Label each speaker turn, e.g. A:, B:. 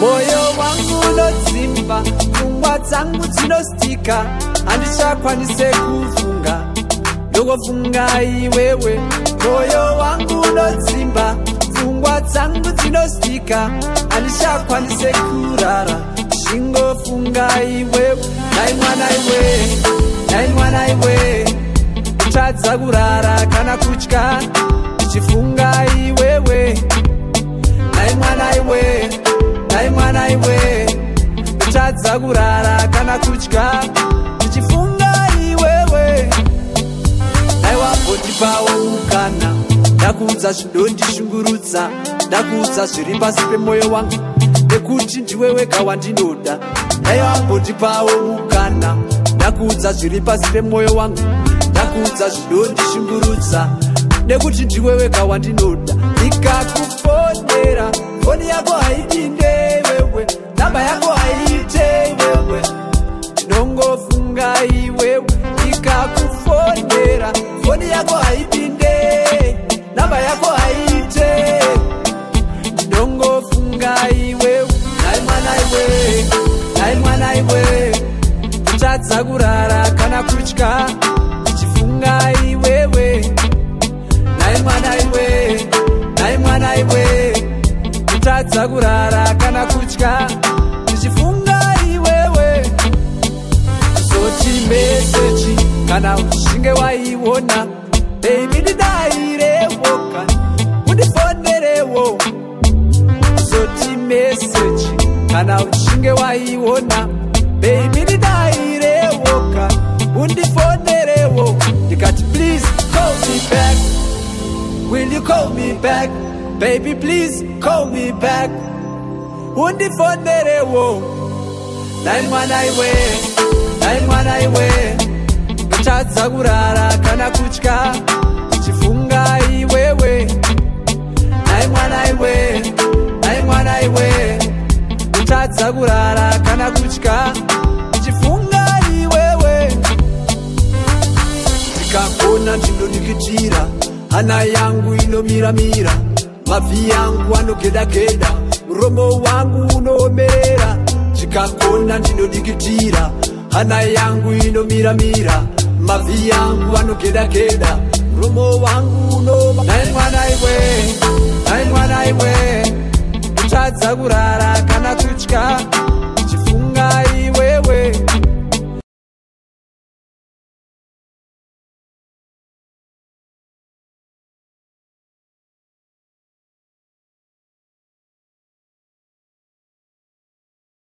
A: Moyo wangu unodzimba, pfungwa dzangu dzinostika, handichakwanise kufunga, ndogofunga iwewe. Moyo wangu unodzimba, pfungwa dzangu dzinostika, handichakwanise kurara, ndichingofunga iwewe. Nai mwana iwe, nai mwana iwe, uchadza kurara kana kutya, ndichifunga iwewe. Nai mwana iwe, nai mwana iwe, uchadza kurara kana kutya, ndichifunga iwewe. Nai wambondipawo mukana, ndakuudza zvinondishungurudza, ndakuudza zviri pasi pemwoyo wangu, nekuti ndiwe wega wandinoda. Nai wambondipawo mukana, ndakuudza zviri pasi pemwoyo wangu, ndakuudza zvinondishungurudza, nekuti ndiwe wega wandinoda. Ndikakufonera foni yako haipinde wewe, namba yako haite wewe, ndinongofunga iwewe. Ndikakufonera foni yako haipinde, namba yako haite, ndinongofunga iwewe. Nai mwana iwe, nai mwana iwe, uchadza kurara kana kutya, ndichifunga iwewe. Nai mwana iwe, nai mwana iwe, uchadza kurara kana kutya, ndichifunga iwewe. Zoti meseji kana uchinge waiona, baby ndidairewo kana undifonerewo. Zoti meseji kana uchinge waiona, baby ndidairewo kana undifonerewo. Ndikati please call me back, will you call me back? Baby, please call me back. Undifonerewo. Nai mwana iwe, nai mwana iwe, uchadza kurara kana kutya, ndichifunga iwewe. Nai mwana iwe, nai mwana iwe, uchadza kurara kana kutya, ndichifunga iwewe. Ndikakona ndinodikitira, hana yangu inomira-mira, mabvi yangu anogeda-geda, muromo wangu unoomerera. Ndikakona ndinodikitira, hana yangu inomira-mira, mabvi yangu anogeda-geda, muromo wangu unoma. Nai mwana iwe, nai mwana iwe, uchadza kurara kana kutya,